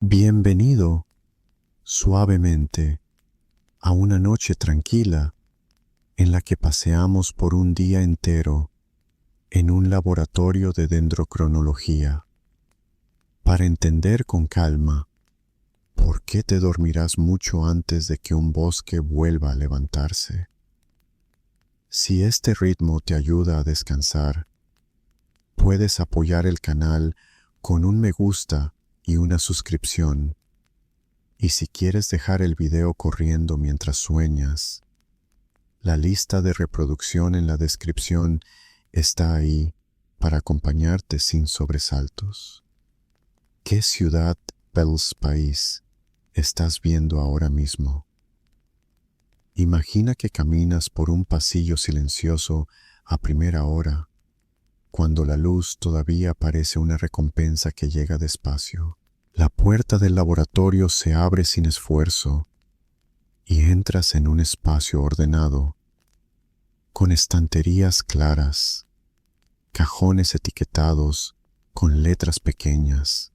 Bienvenido suavemente a una noche tranquila en la que paseamos por un día entero en un laboratorio de dendrocronología para entender con calma por qué te dormirás mucho antes de que un bosque vuelva a levantarse. Si este ritmo te ayuda a descansar, puedes apoyar el canal con un me gusta y una suscripción. Y si quieres dejar el video corriendo mientras sueñas, la lista de reproducción en la descripción está ahí para acompañarte sin sobresaltos. ¿Qué ciudad, país estás viendo ahora mismo? Imagina que caminas por un pasillo silencioso a primera hora, cuando la luz todavía parece una recompensa que llega despacio. La puerta del laboratorio se abre sin esfuerzo y entras en un espacio ordenado, con estanterías claras, cajones etiquetados con letras pequeñas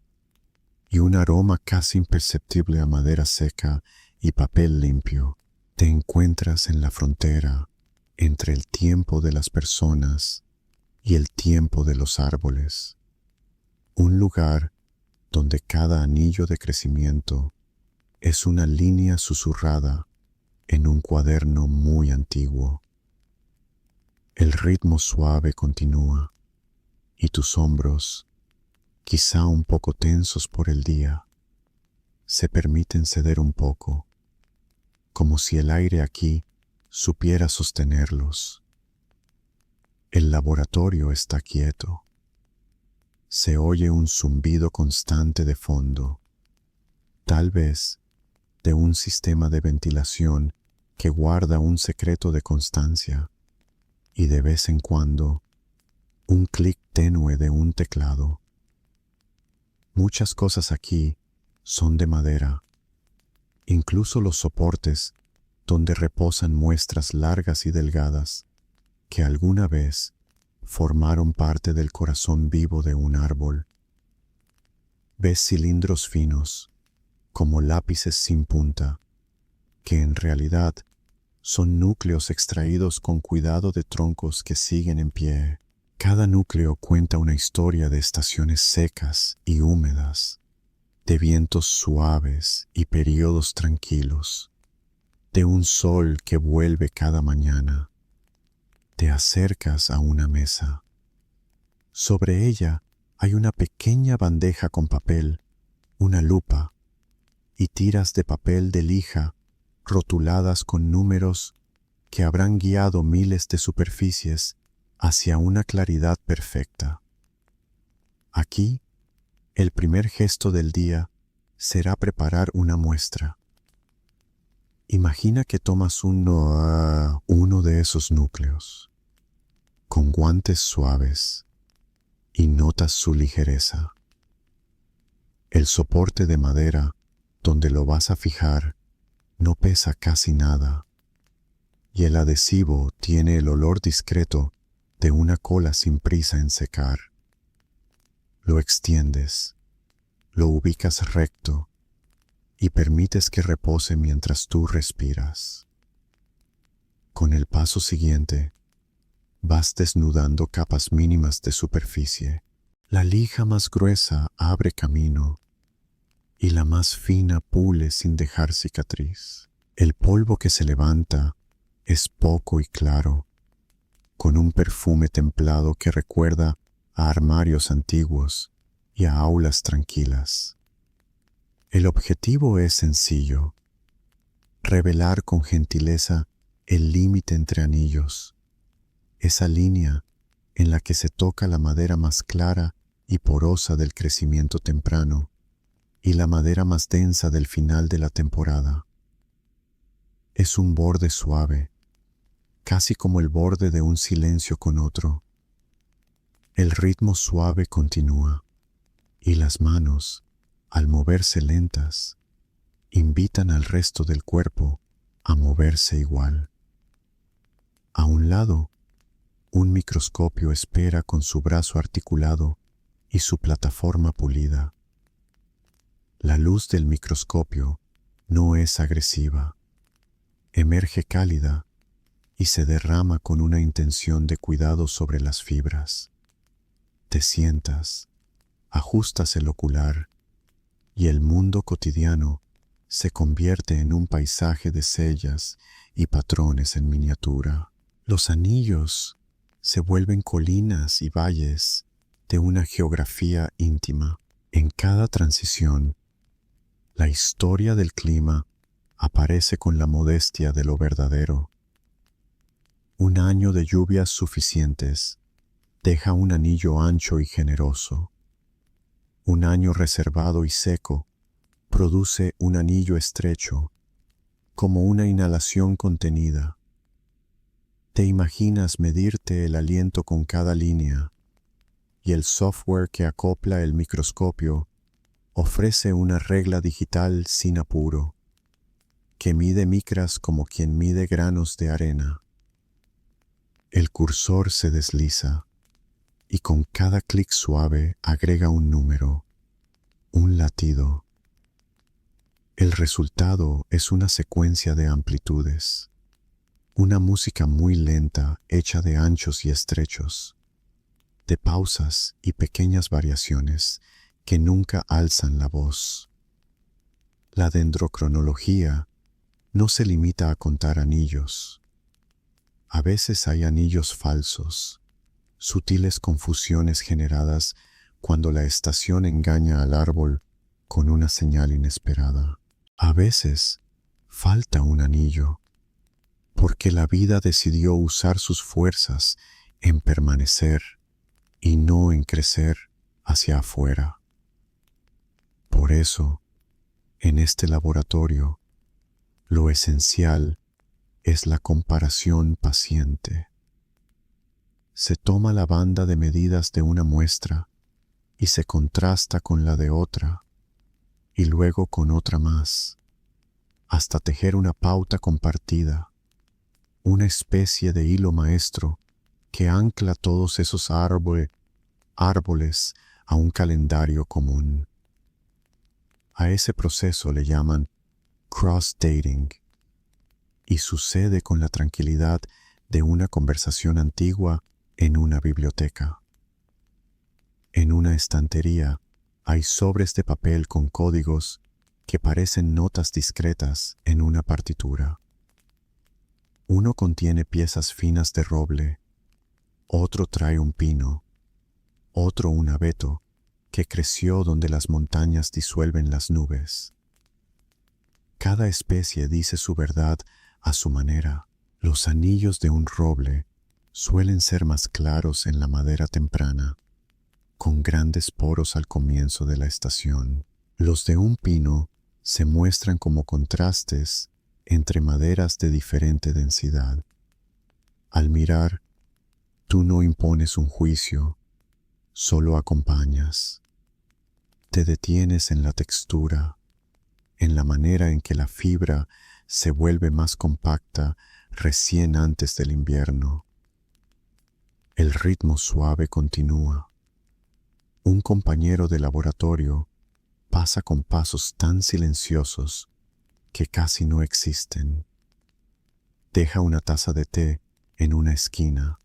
y un aroma casi imperceptible a madera seca y papel limpio. Te encuentras en la frontera entre el tiempo de las personas y el tiempo de los árboles, un lugar donde cada anillo de crecimiento es una línea susurrada en un cuaderno muy antiguo. El ritmo suave continúa y tus hombros, quizá un poco tensos por el día, se permiten ceder un poco, como si el aire aquí supiera sostenerlos. El laboratorio está quieto. Se oye un zumbido constante de fondo, tal vez de un sistema de ventilación que guarda un secreto de constancia, y de vez en cuando un clic tenue de un teclado. Muchas cosas aquí son de madera, incluso los soportes donde reposan muestras largas y delgadas que alguna vez formaron parte del corazón vivo de un árbol. Ves cilindros finos, como lápices sin punta, que en realidad son núcleos extraídos con cuidado de troncos que siguen en pie. Cada núcleo cuenta una historia de estaciones secas y húmedas, de vientos suaves y periodos tranquilos, de un sol que vuelve cada mañana. Te acercas a una mesa. Sobre ella hay una pequeña bandeja con papel, una lupa y tiras de papel de lija rotuladas con números que habrán guiado miles de superficies hacia una claridad perfecta. Aquí, el primer gesto del día será preparar una muestra. Imagina que tomas uno de esos núcleos, con guantes suaves, y notas su ligereza. El soporte de madera donde lo vas a fijar no pesa casi nada, y el adhesivo tiene el olor discreto de una cola sin prisa en secar. Lo extiendes, lo ubicas recto y permites que repose mientras tú respiras. Con el paso siguiente, vas desnudando capas mínimas de superficie. La lija más gruesa abre camino y la más fina pule sin dejar cicatriz. El polvo que se levanta es poco y claro, con un perfume templado que recuerda a armarios antiguos y a aulas tranquilas. El objetivo es sencillo: revelar con gentileza el límite entre anillos, esa línea en la que se toca la madera más clara y porosa del crecimiento temprano y la madera más densa del final de la temporada. Es un borde suave, casi como el borde de un silencio con otro. El ritmo suave continúa, y las manos, al moverse lentas, invitan al resto del cuerpo a moverse igual. A un lado, un microscopio espera con su brazo articulado y su plataforma pulida. La luz del microscopio no es agresiva, emerge cálida y se derrama con una intención de cuidado sobre las fibras. Te sientas, ajustas el ocular y el mundo cotidiano se convierte en un paisaje de sellas y patrones en miniatura. Los anillos se vuelven colinas y valles de una geografía íntima. En cada transición, la historia del clima aparece con la modestia de lo verdadero. Un año de lluvias suficientes deja un anillo ancho y generoso. Un año reservado y seco produce un anillo estrecho, como una inhalación contenida. Te imaginas medirte el aliento con cada línea, y el software que acopla el microscopio ofrece una regla digital sin apuro, que mide micras como quien mide granos de arena. El cursor se desliza, y con cada clic suave agrega un número, un latido. El resultado es una secuencia de amplitudes, una música muy lenta hecha de anchos y estrechos, de pausas y pequeñas variaciones que nunca alzan la voz. La dendrocronología no se limita a contar anillos. A veces hay anillos falsos, sutiles confusiones generadas cuando la estación engaña al árbol con una señal inesperada. A veces falta un anillo, porque la vida decidió usar sus fuerzas en permanecer y no en crecer hacia afuera. Por eso, en este laboratorio, lo esencial es la comparación paciente. Se toma la banda de medidas de una muestra y se contrasta con la de otra, y luego con otra más, hasta tejer una pauta compartida, una especie de hilo maestro que ancla todos esos árboles a un calendario común. A ese proceso le llaman cross-dating, y sucede con la tranquilidad de una conversación antigua en una biblioteca. En una estantería hay sobres de papel con códigos que parecen notas discretas en una partitura. Uno contiene piezas finas de roble, otro trae un pino, otro un abeto que creció donde las montañas disuelven las nubes. Cada especie dice su verdad a su manera. Los anillos de un roble suelen ser más claros en la madera temprana, con grandes poros al comienzo de la estación. Los de un pino se muestran como contrastes entre maderas de diferente densidad. Al mirar, tú no impones un juicio, solo acompañas. Te detienes en la textura, en la manera en que la fibra se vuelve más compacta recién antes del invierno. El ritmo suave continúa. Un compañero de laboratorio pasa con pasos tan silenciosos que casi no existen. Deja una taza de té en una esquina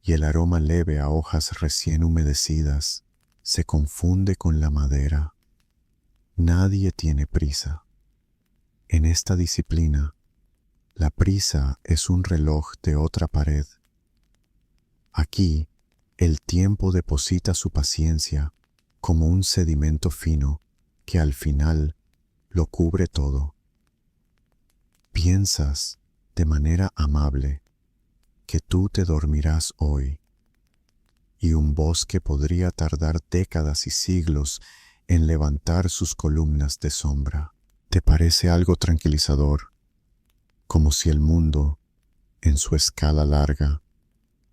y el aroma leve a hojas recién humedecidas se confunde con la madera. Nadie tiene prisa. En esta disciplina, la prisa es un reloj de otra pared. Aquí, el tiempo deposita su paciencia como un sedimento fino que al final lo cubre todo. Piensas de manera amable que tú te dormirás hoy, y un bosque podría tardar décadas y siglos en levantar sus columnas de sombra. ¿Te parece algo tranquilizador? Como si el mundo, en su escala larga,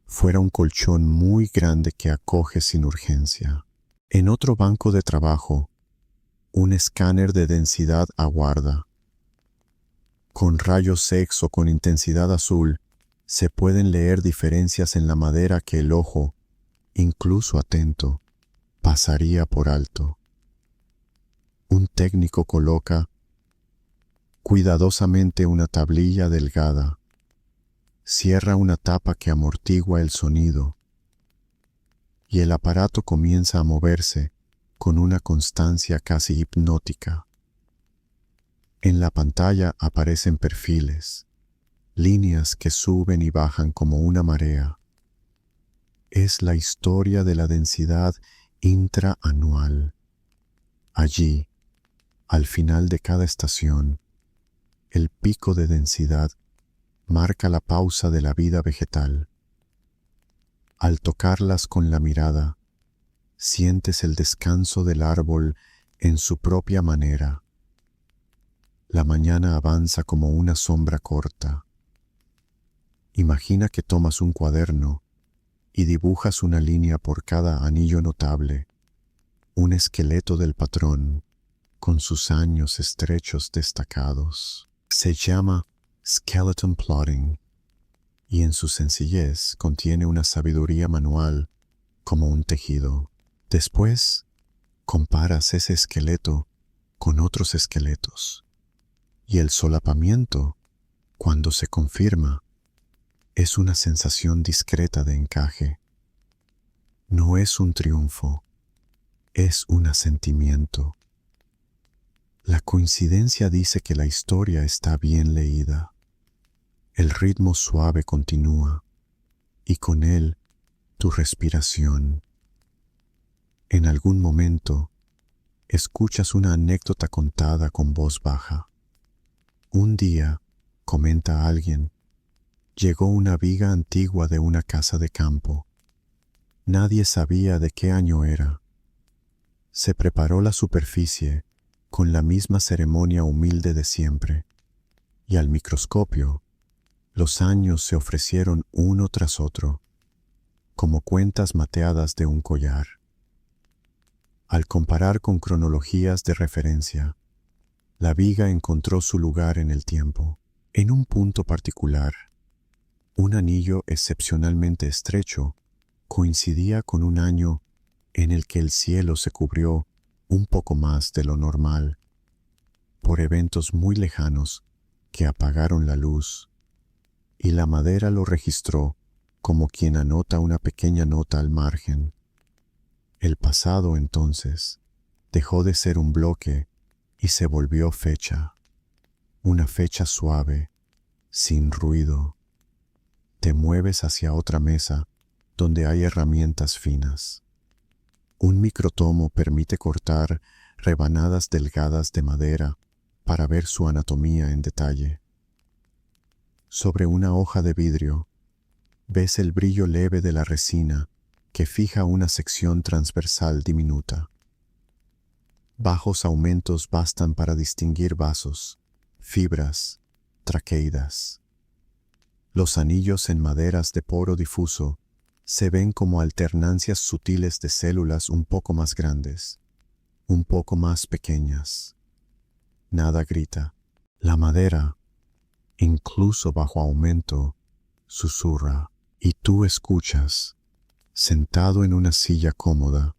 fuera un colchón muy grande que acoge sin urgencia. En otro banco de trabajo, un escáner de densidad aguarda. Con rayos X o con intensidad azul, se pueden leer diferencias en la madera que el ojo, incluso atento, pasaría por alto. Un técnico coloca cuidadosamente una tablilla delgada, cierra una tapa que amortigua el sonido y el aparato comienza a moverse con una constancia casi hipnótica. En la pantalla aparecen perfiles, líneas que suben y bajan como una marea. Es la historia de la densidad intraanual. Allí, al final de cada estación, el pico de densidad marca la pausa de la vida vegetal. Al tocarlas con la mirada, sientes el descanso del árbol en su propia manera. La mañana avanza como una sombra corta. Imagina que tomas un cuaderno y dibujas una línea por cada anillo notable, un esqueleto del patrón con sus años estrechos destacados. Se llama skeleton plotting y en su sencillez contiene una sabiduría manual como un tejido. Después, comparas ese esqueleto con otros esqueletos y el solapamiento, cuando se confirma, es una sensación discreta de encaje. No es un triunfo, es un asentimiento. La coincidencia dice que la historia está bien leída. El ritmo suave continúa y con él tu respiración. En algún momento escuchas una anécdota contada con voz baja. Un día, comenta alguien, llegó una viga antigua de una casa de campo. Nadie sabía de qué año era. Se preparó la superficie con la misma ceremonia humilde de siempre, y al microscopio, los años se ofrecieron uno tras otro, como cuentas mateadas de un collar. Al comparar con cronologías de referencia, la viga encontró su lugar en el tiempo. En un punto particular, un anillo excepcionalmente estrecho coincidía con un año en el que el cielo se cubrió un poco más de lo normal, por eventos muy lejanos que apagaron la luz, y la madera lo registró como quien anota una pequeña nota al margen. El pasado, entonces, dejó de ser un bloque y se volvió fecha, una fecha suave, sin ruido. Te mueves hacia otra mesa donde hay herramientas finas. Un microtomo permite cortar rebanadas delgadas de madera para ver su anatomía en detalle. Sobre una hoja de vidrio, ves el brillo leve de la resina que fija una sección transversal diminuta. Bajos aumentos bastan para distinguir vasos, fibras, traqueidas. Los anillos en maderas de poro difuso se ven como alternancias sutiles de células un poco más grandes, un poco más pequeñas. Nada grita. La madera, incluso bajo aumento, susurra, y tú escuchas, sentado en una silla cómoda,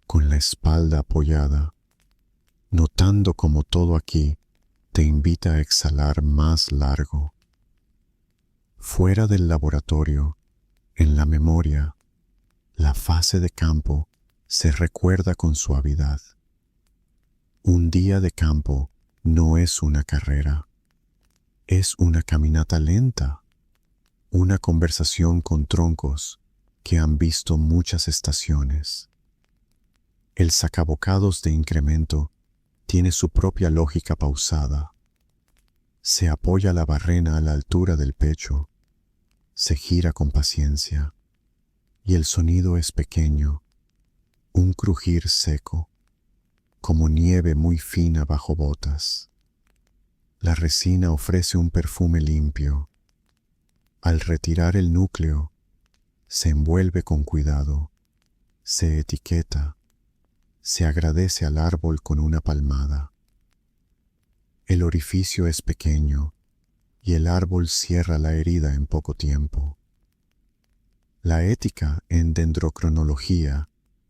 con la espalda apoyada, notando como todo aquí te invita a exhalar más largo. Fuera del laboratorio, en la memoria, la fase de campo se recuerda con suavidad. Un día de campo no es una carrera, es una caminata lenta, una conversación con troncos que han visto muchas estaciones. El sacabocados de incremento tiene su propia lógica pausada. Se apoya la barrena a la altura del pecho, se gira con paciencia, y el sonido es pequeño, un crujir seco, como nieve muy fina bajo botas. La resina ofrece un perfume limpio. Al retirar el núcleo, se envuelve con cuidado, se etiqueta, se agradece al árbol con una palmada. El orificio es pequeño y el árbol cierra la herida en poco tiempo. La ética en dendrocronología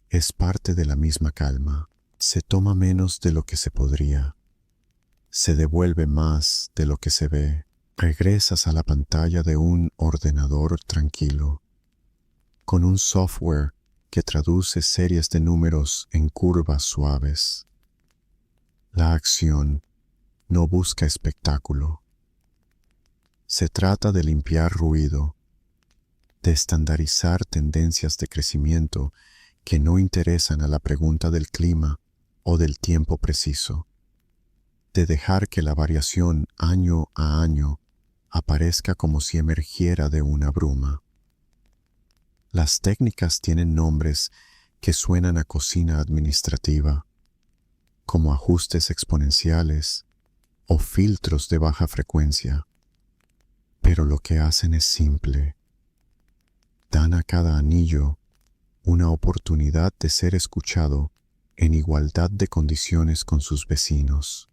es parte de la misma calma. Se toma menos de lo que se podría. Se devuelve más de lo que se ve. Regresas a la pantalla de un ordenador tranquilo, con un software que traduce series de números en curvas suaves. La acción no busca espectáculo. Se trata de limpiar ruido, de estandarizar tendencias de crecimiento que no interesan a la pregunta del clima o del tiempo preciso, de dejar que la variación año a año aparezca como si emergiera de una bruma. Las técnicas tienen nombres que suenan a cocina administrativa, como ajustes exponenciales o filtros de baja frecuencia, pero lo que hacen es simple. Dan a cada anillo una oportunidad de ser escuchado en igualdad de condiciones con sus vecinos.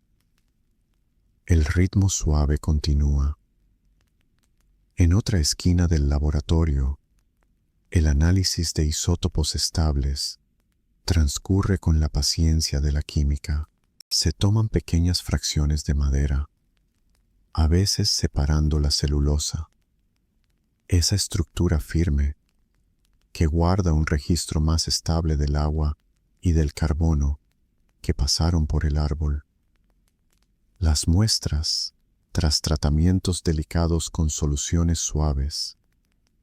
El ritmo suave continúa. En otra esquina del laboratorio, el análisis de isótopos estables transcurre con la paciencia de la química. Se toman pequeñas fracciones de madera, a veces separando la celulosa, esa estructura firme que guarda un registro más estable del agua y del carbono que pasaron por el árbol. Las muestras, tras tratamientos delicados con soluciones suaves,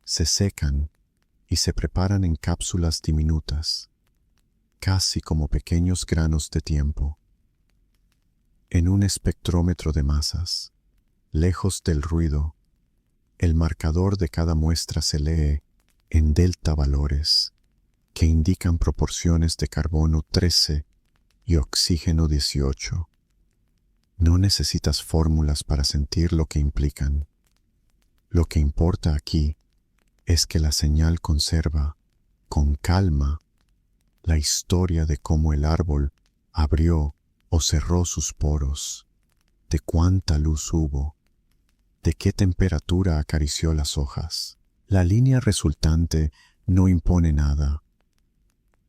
se secan y se preparan en cápsulas diminutas, casi como pequeños granos de tiempo. En un espectrómetro de masas, lejos del ruido, el marcador de cada muestra se lee en delta valores, que indican proporciones de carbono 13 y oxígeno 18. No necesitas fórmulas para sentir lo que implican. Lo que importa aquí es que la señal conserva, con calma, la historia de cómo el árbol abrió o cerró sus poros, de cuánta luz hubo, de qué temperatura acarició las hojas. La línea resultante no impone nada,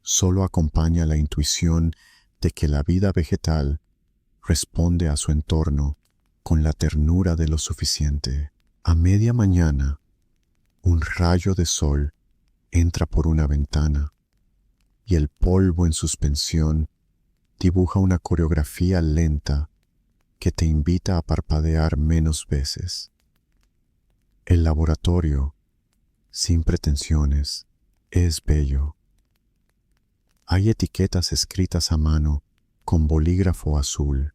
solo acompaña la intuición de que la vida vegetal responde a su entorno con la ternura de lo suficiente. A media mañana, un rayo de sol entra por una ventana y el polvo en suspensión dibuja una coreografía lenta que te invita a parpadear menos veces. El laboratorio, sin pretensiones, es bello. Hay etiquetas escritas a mano con bolígrafo azul.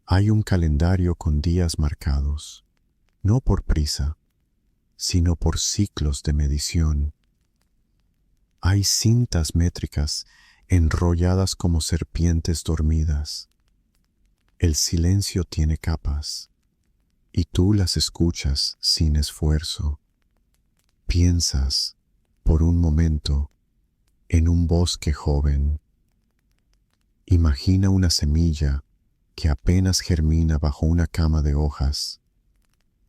Hay un calendario con días marcados, no por prisa, sino por ciclos de medición. Hay cintas métricas enrolladas como serpientes dormidas. El silencio tiene capas, y tú las escuchas sin esfuerzo. Piensas, por un momento, en un bosque joven. Imagina una semilla que apenas germina bajo una cama de hojas.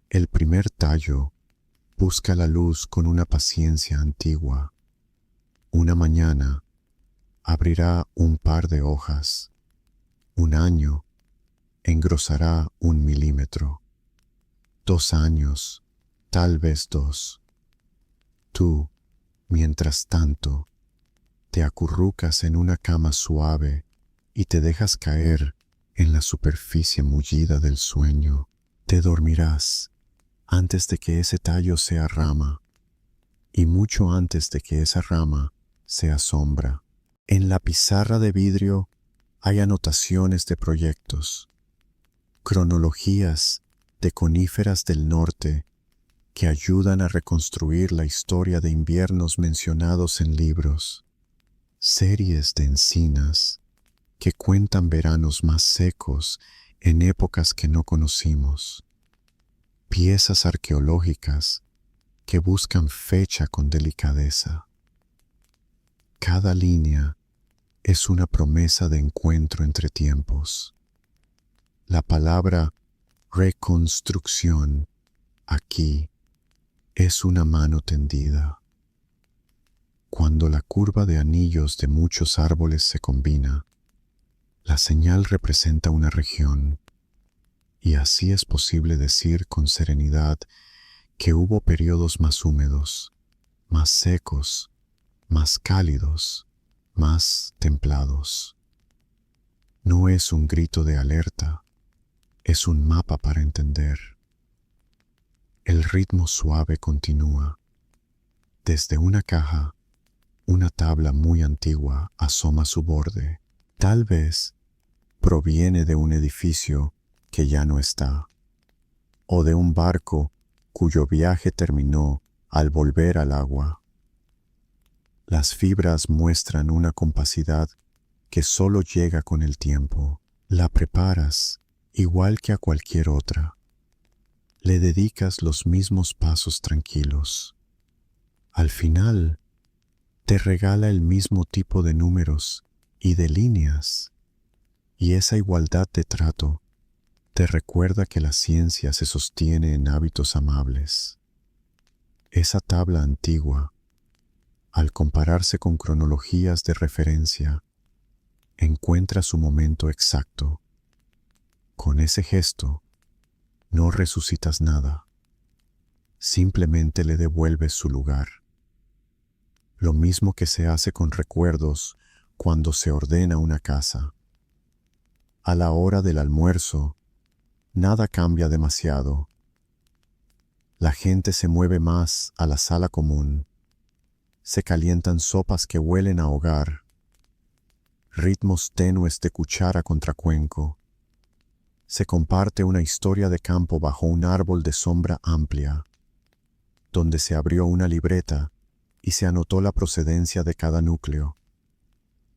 El primer tallo busca la luz con una paciencia antigua. Una mañana abrirá un par de hojas. Un año engrosará 1 milímetro. 2 años, tal vez 2. Tú, mientras tanto, te acurrucas en una cama suave y te dejas caer en la superficie mullida del sueño. Te dormirás antes de que ese tallo sea rama y mucho antes de que esa rama sea sombra. En la pizarra de vidrio hay anotaciones de proyectos, cronologías de coníferas del norte que ayudan a reconstruir la historia de inviernos mencionados en libros, series de encinas que cuentan veranos más secos en épocas que no conocimos, piezas arqueológicas que buscan fecha con delicadeza. Cada línea es una promesa de encuentro entre tiempos. La palabra reconstrucción aquí es una mano tendida. Cuando la curva de anillos de muchos árboles se combina, La señal representa una región, y así es posible decir con serenidad que hubo periodos más húmedos, más secos, más cálidos, más templados. No es un grito de alerta, es un mapa para entender. El ritmo suave continúa. Desde una caja, una tabla muy antigua asoma su borde. Tal vez proviene de un edificio que ya no está, o de un barco cuyo viaje terminó al volver al agua. Las fibras muestran una compacidad que solo llega con el tiempo. La preparas igual que a cualquier otra. Le dedicas los mismos pasos tranquilos. Al final, te regala el mismo tipo de números y de líneas, y esa igualdad de trato te recuerda que la ciencia se sostiene en hábitos amables. Esa tabla antigua, al compararse con cronologías de referencia, encuentra su momento exacto. Con ese gesto, no resucitas nada, simplemente le devuelves su lugar. Lo mismo que se hace con recuerdos cuando se ordena una casa. A la hora del almuerzo, nada cambia demasiado. La gente se mueve más a la sala común. Se calientan sopas que huelen a hogar. Ritmos tenues de cuchara contra cuenco. Se comparte una historia de campo bajo un árbol de sombra amplia, donde se abrió una libreta y se anotó la procedencia de cada núcleo.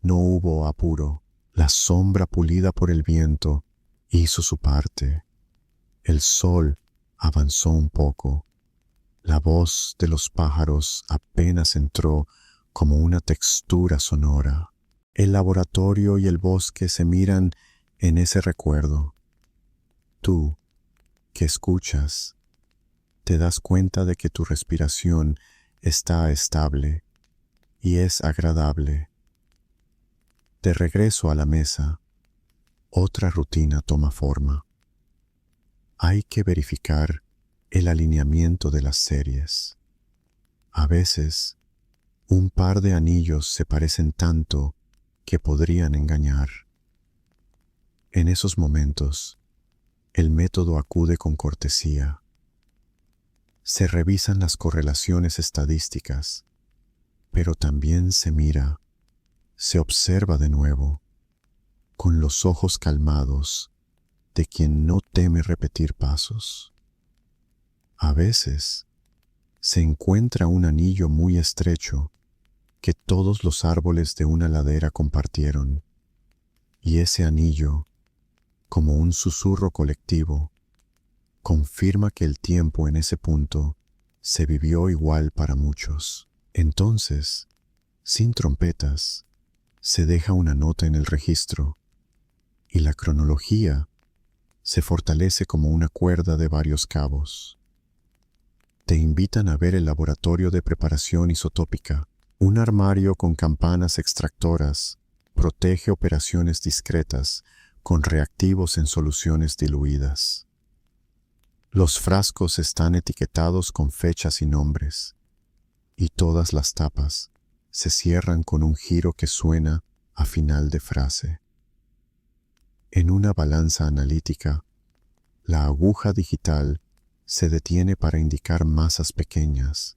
No hubo apuro. La sombra pulida por el viento hizo su parte. El sol avanzó un poco. La voz de los pájaros apenas entró como una textura sonora. El laboratorio y el bosque se miran en ese recuerdo. Tú, que escuchas, te das cuenta de que tu respiración está estable y es agradable. De regreso a la mesa, otra rutina toma forma. Hay que verificar el alineamiento de las series. A veces, un par de anillos se parecen tanto que podrían engañar. En esos momentos, el método acude con cortesía. Se revisan las correlaciones estadísticas, pero también se mira, se observa de nuevo, con los ojos calmados de quien no teme repetir pasos. A veces, se encuentra un anillo muy estrecho que todos los árboles de una ladera compartieron, y ese anillo, como un susurro colectivo, confirma que el tiempo en ese punto se vivió igual para muchos. Entonces, sin trompetas, se deja una nota en el registro, y la cronología se fortalece como una cuerda de varios cabos. Te invitan a ver el laboratorio de preparación isotópica. Un armario con campanas extractoras protege operaciones discretas con reactivos en soluciones diluidas. Los frascos están etiquetados con fechas y nombres, y todas las tapas se cierran con un giro que suena a final de frase. En una balanza analítica, la aguja digital se detiene para indicar masas pequeñas,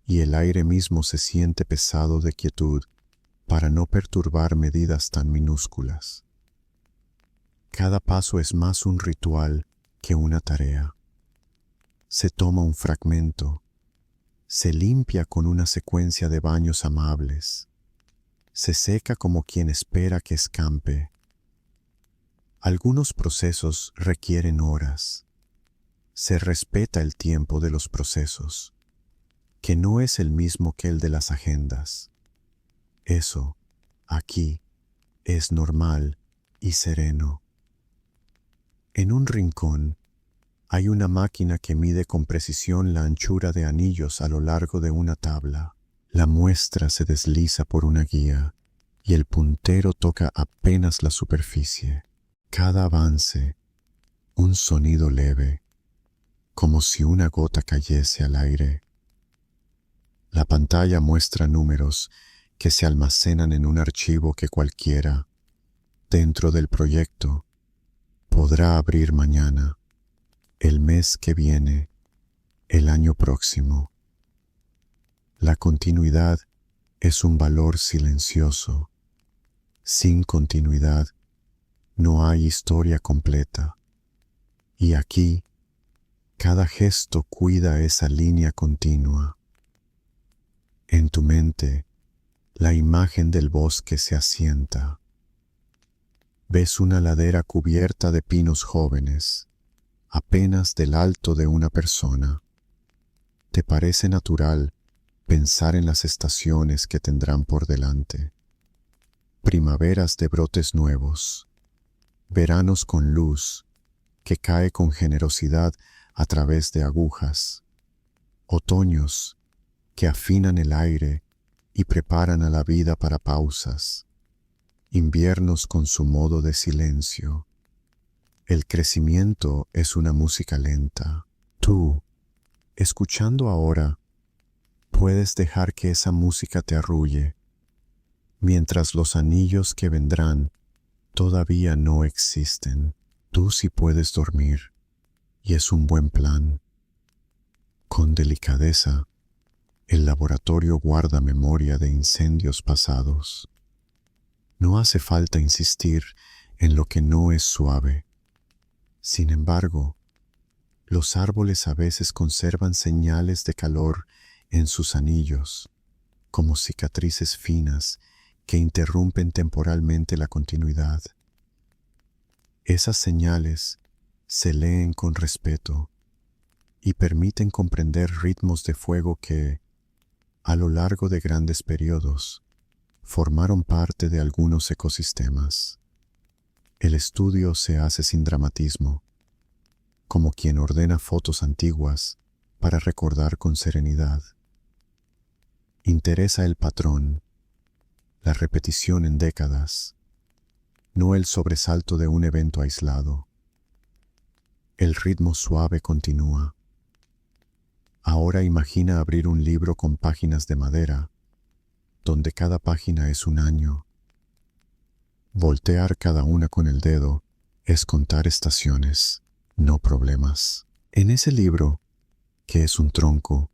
y el aire mismo se siente pesado de quietud para no perturbar medidas tan minúsculas. Cada paso es más un ritual que una tarea. Se toma un fragmento, se limpia con una secuencia de baños amables, se seca como quien espera que escampe. Algunos procesos requieren horas. Se respeta el tiempo de los procesos, que no es el mismo que el de las agendas. Eso, aquí, es normal y sereno. En un rincón, hay una máquina que mide con precisión la anchura de anillos a lo largo de una tabla. La muestra se desliza por una guía y el puntero toca apenas la superficie. Cada avance, un sonido leve, como si una gota cayese al aire. La pantalla muestra números que se almacenan en un archivo que cualquiera, dentro del proyecto, podrá abrir mañana, el mes que viene, el año próximo. La continuidad es un valor silencioso. Sin continuidad no hay historia completa. Y aquí, cada gesto cuida esa línea continua. En tu mente, la imagen del bosque se asienta. Ves una ladera cubierta de pinos jóvenes, apenas del alto de una persona. Te parece natural pensar en las estaciones que tendrán por delante. Primaveras de brotes nuevos, veranos con luz que cae con generosidad a través de agujas, otoños que afinan el aire y preparan a la vida para pausas, inviernos con su modo de silencio. El crecimiento es una música lenta. Tú, escuchando ahora, puedes dejar que esa música te arrulle, mientras los anillos que vendrán todavía no existen. Tú sí puedes dormir, y es un buen plan. Con delicadeza, el laboratorio guarda memoria de incendios pasados. No hace falta insistir en lo que no es suave. Sin embargo, los árboles a veces conservan señales de calor en sus anillos, como cicatrices finas que interrumpen temporalmente la continuidad. Esas señales se leen con respeto y permiten comprender ritmos de fuego que, a lo largo de grandes periodos, formaron parte de algunos ecosistemas. El estudio se hace sin dramatismo, como quien ordena fotos antiguas para recordar con serenidad. Interesa el patrón, la repetición en décadas, no el sobresalto de un evento aislado. El ritmo suave continúa. Ahora imagina abrir un libro con páginas de madera, donde cada página es un año. Voltear cada una con el dedo es contar estaciones, no problemas. En ese libro, que es un tronco,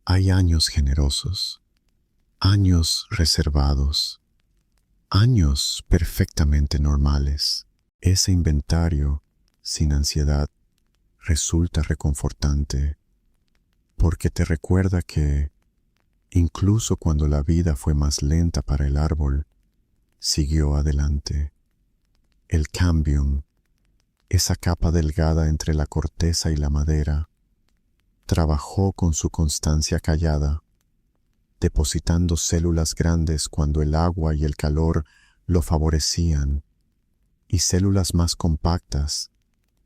hay años generosos, años reservados, años perfectamente normales. Ese inventario, sin ansiedad, resulta reconfortante, porque te recuerda que, incluso cuando la vida fue más lenta para el árbol, siguió adelante. El cambium, esa capa delgada entre la corteza y la madera, trabajó con su constancia callada, depositando células grandes cuando el agua y el calor lo favorecían, y células más compactas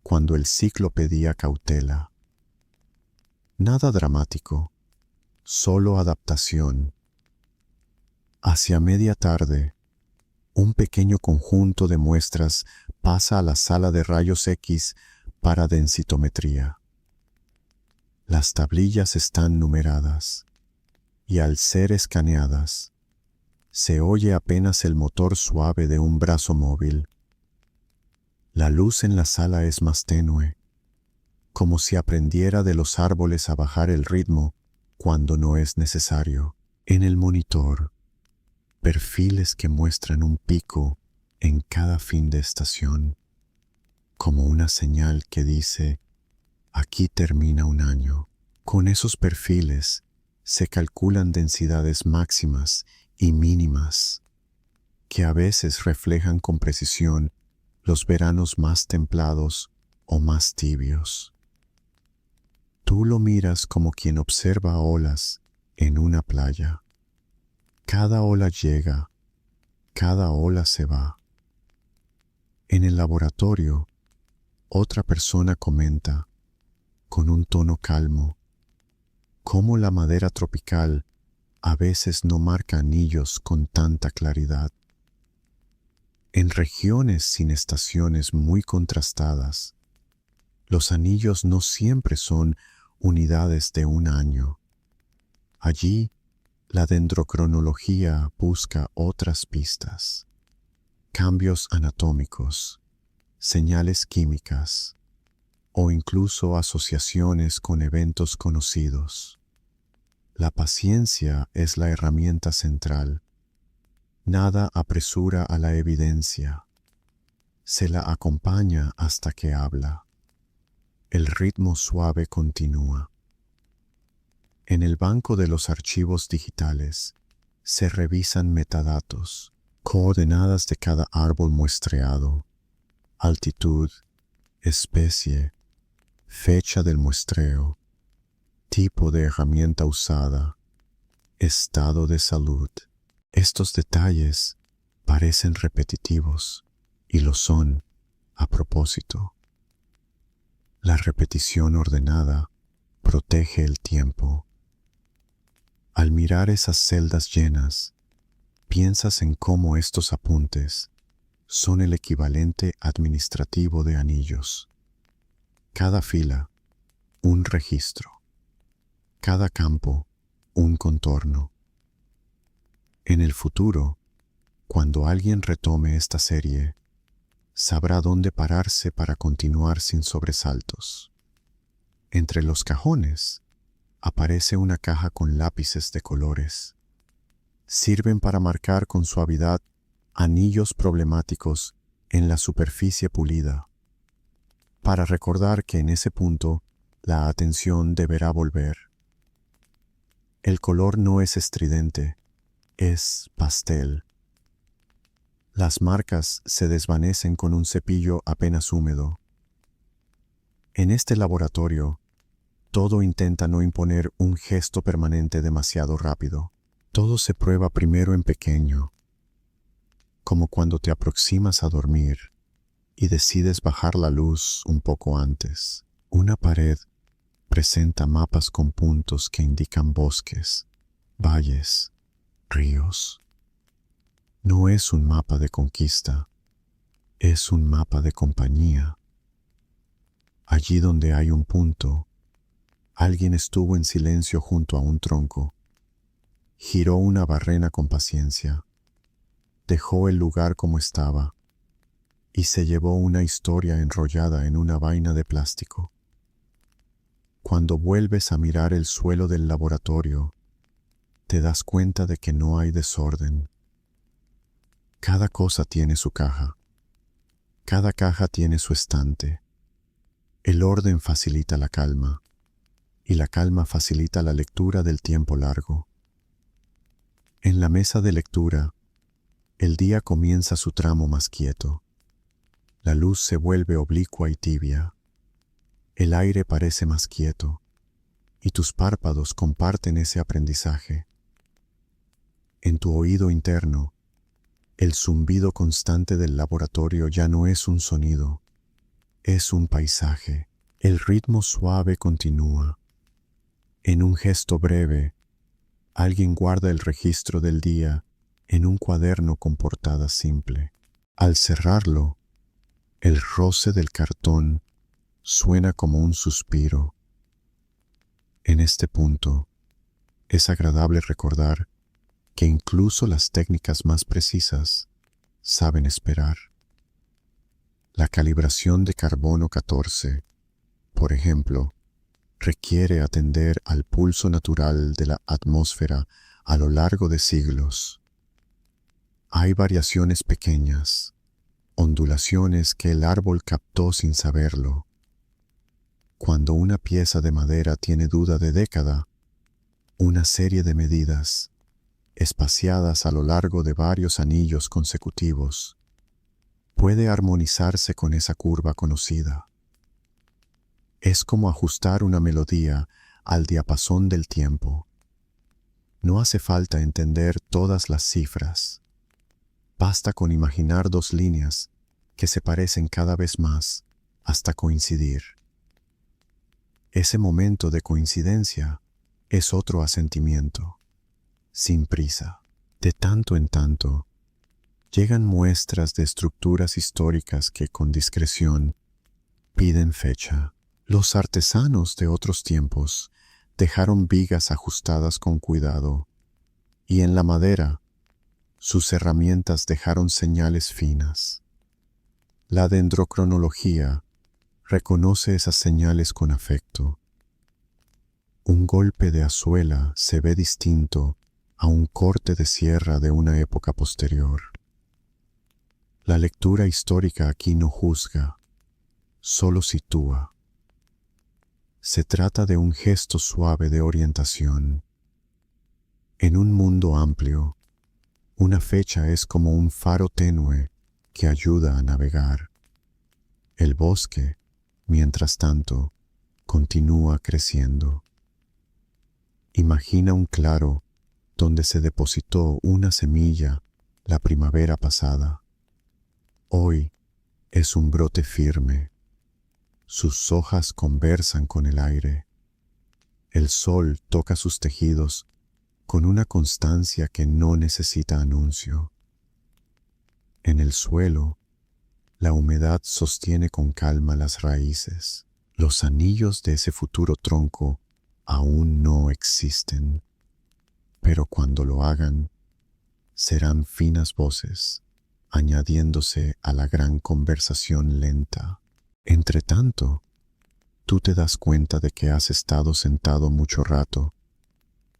cuando el ciclo pedía cautela. Nada dramático, solo adaptación. Hacia media tarde, un pequeño conjunto de muestras pasa a la sala de rayos X para densitometría. Las tablillas están numeradas, y al ser escaneadas, se oye apenas el motor suave de un brazo móvil. La luz en la sala es más tenue, como si aprendiera de los árboles a bajar el ritmo cuando no es necesario. En el monitor, perfiles que muestran un pico en cada fin de estación, como una señal que dice, aquí termina un año. Con esos perfiles se calculan densidades máximas y mínimas, que a veces reflejan con precisión los veranos más templados o más tibios. Tú lo miras como quien observa olas en una playa. Cada ola llega, cada ola se va. En el laboratorio, otra persona comenta, con un tono calmo, cómo la madera tropical a veces no marca anillos con tanta claridad. En regiones sin estaciones muy contrastadas, los anillos no siempre son unidades de un año. Allí, la dendrocronología busca otras pistas, cambios anatómicos, señales químicas o incluso asociaciones con eventos conocidos. La paciencia es la herramienta central. Nada apresura a la evidencia. Se la acompaña hasta que habla. El ritmo suave continúa. En el banco de los archivos digitales se revisan metadatos, coordenadas de cada árbol muestreado, altitud, especie, fecha del muestreo, tipo de herramienta usada, estado de salud. Estos detalles parecen repetitivos y lo son a propósito. La repetición ordenada protege el tiempo. Al mirar esas celdas llenas, piensas en cómo estos apuntes son el equivalente administrativo de anillos. Cada fila, un registro. Cada campo, un contorno. En el futuro, cuando alguien retome esta serie, sabrá dónde pararse para continuar sin sobresaltos. Entre los cajones, aparece una caja con lápices de colores. Sirven para marcar con suavidad anillos problemáticos en la superficie pulida, para recordar que en ese punto la atención deberá volver. El color no es estridente, es pastel. Las marcas se desvanecen con un cepillo apenas húmedo. En este laboratorio, todo intenta no imponer un gesto permanente demasiado rápido. Todo se prueba primero en pequeño, como cuando te aproximas a dormir y decides bajar la luz un poco antes. Una pared presenta mapas con puntos que indican bosques, valles, ríos. No es un mapa de conquista, es un mapa de compañía. Allí donde hay un punto, alguien estuvo en silencio junto a un tronco, giró una barrena con paciencia, dejó el lugar como estaba y se llevó una historia enrollada en una vaina de plástico. Cuando vuelves a mirar el suelo del laboratorio, te das cuenta de que no hay desorden. Cada cosa tiene su caja. Cada caja tiene su estante. El orden facilita la calma, y la calma facilita la lectura del tiempo largo. En la mesa de lectura, el día comienza su tramo más quieto. La luz se vuelve oblicua y tibia. El aire parece más quieto, y tus párpados comparten ese aprendizaje. En tu oído interno, el zumbido constante del laboratorio ya no es un sonido, es un paisaje. El ritmo suave continúa. En un gesto breve, alguien guarda el registro del día en un cuaderno con portada simple. Al cerrarlo, el roce del cartón suena como un suspiro. En este punto, es agradable recordar que incluso las técnicas más precisas saben esperar. La calibración de carbono 14, por ejemplo, requiere atender al pulso natural de la atmósfera a lo largo de siglos. Hay variaciones pequeñas, ondulaciones que el árbol captó sin saberlo. Cuando una pieza de madera tiene duda de década, una serie de medidas, espaciadas a lo largo de varios anillos consecutivos, puede armonizarse con esa curva conocida. Es como ajustar una melodía al diapasón del tiempo. No hace falta entender todas las cifras. Basta con imaginar dos líneas que se parecen cada vez más hasta coincidir. Ese momento de coincidencia es otro asentimiento. sin prisa. De tanto en tanto, llegan muestras de estructuras históricas que con discreción piden fecha. Los artesanos de otros tiempos dejaron vigas ajustadas con cuidado, y en la madera sus herramientas dejaron señales finas. La dendrocronología reconoce esas señales con afecto. Un golpe de azuela se ve distinto a un corte de sierra de una época posterior. La lectura histórica aquí no juzga, solo sitúa. Se trata de un gesto suave de orientación. En un mundo amplio, una fecha es como un faro tenue que ayuda a navegar. El bosque, mientras tanto, continúa creciendo. Imagina un claro donde se depositó una semilla la primavera pasada. Hoy es un brote firme. Sus hojas conversan con el aire. El sol toca sus tejidos con una constancia que no necesita anuncio. En el suelo, la humedad sostiene con calma las raíces. Los anillos de ese futuro tronco aún no existen, pero cuando lo hagan, serán finas voces, añadiéndose a la gran conversación lenta. Entretanto, tú te das cuenta de que has estado sentado mucho rato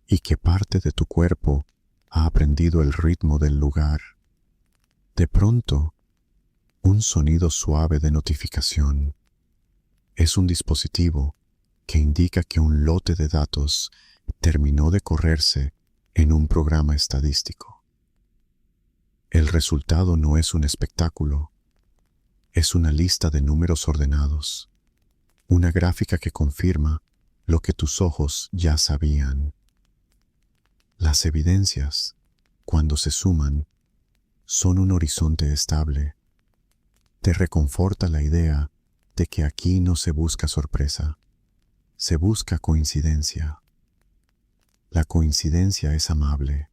y que parte de tu cuerpo ha aprendido el ritmo del lugar. De pronto, un sonido suave de notificación. Es un dispositivo que indica que un lote de datos terminó de correrse en un programa estadístico. El resultado no es un espectáculo, es una lista de números ordenados, una gráfica que confirma lo que tus ojos ya sabían. Las evidencias, cuando se suman, son un horizonte estable. Te reconforta la idea de que aquí no se busca sorpresa, se busca coincidencia. La coincidencia es amable.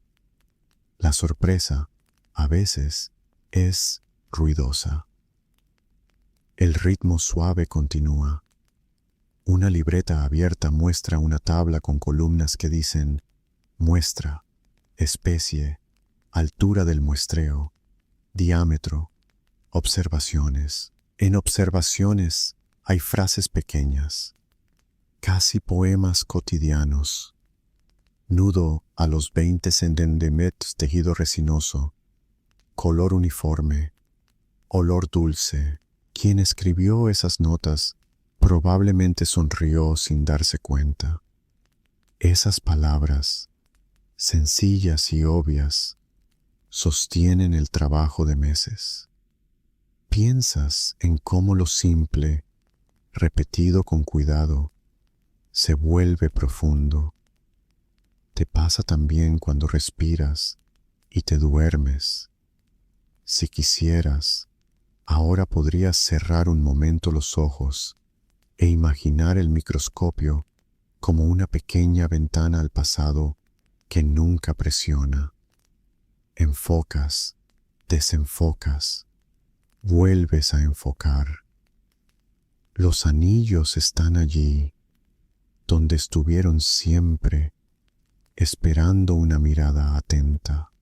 La sorpresa, a veces, es ruidosa. El ritmo suave continúa. Una libreta abierta muestra una tabla con columnas que dicen muestra, especie, altura del muestreo, diámetro, observaciones. En observaciones hay frases pequeñas, casi poemas cotidianos. Nudo a los 20 centímetros, tejido resinoso, color uniforme, olor dulce. Quien escribió esas notas probablemente sonrió sin darse cuenta. Esas palabras, sencillas y obvias, sostienen el trabajo de meses. Piensas en cómo lo simple, repetido con cuidado, se vuelve profundo. Te pasa también cuando respiras y te duermes. Si quisieras, ahora podrías cerrar un momento los ojos e imaginar el microscopio como una pequeña ventana al pasado que nunca presiona. Enfocas, desenfocas, vuelves a enfocar. Los anillos están allí, donde estuvieron siempre, esperando una mirada atenta.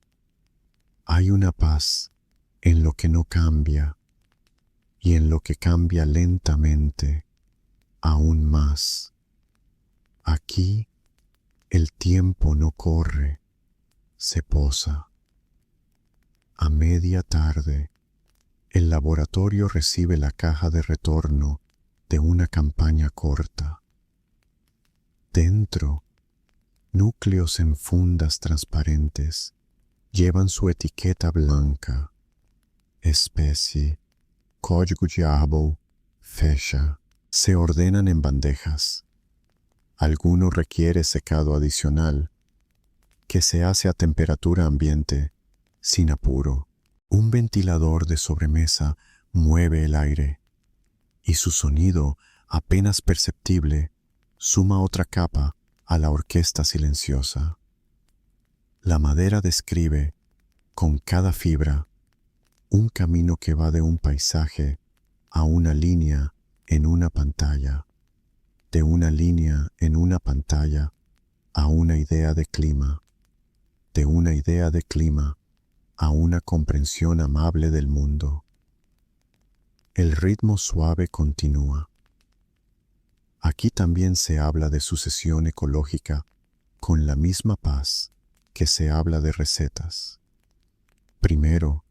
Hay una paz en lo que no cambia y en lo que cambia lentamente, aún más. Aquí el tiempo no corre, se posa. A media tarde, el laboratorio recibe la caja de retorno de una campaña corta. Dentro, núcleos en fundas transparentes llevan su etiqueta blanca, especie, código diabo, fecha. Se ordenan en bandejas. Alguno requiere secado adicional, que se hace a temperatura ambiente, sin apuro. Un ventilador de sobremesa mueve el aire, y su sonido, apenas perceptible, suma otra capa a la orquesta silenciosa. La madera describe, con cada fibra, un camino que va de un paisaje a una línea en una pantalla, de una línea en una pantalla a una idea de clima, de una idea de clima a una comprensión amable del mundo. El ritmo suave continúa. Aquí también se habla de sucesión ecológica con la misma paz que se habla de recetas. Primero,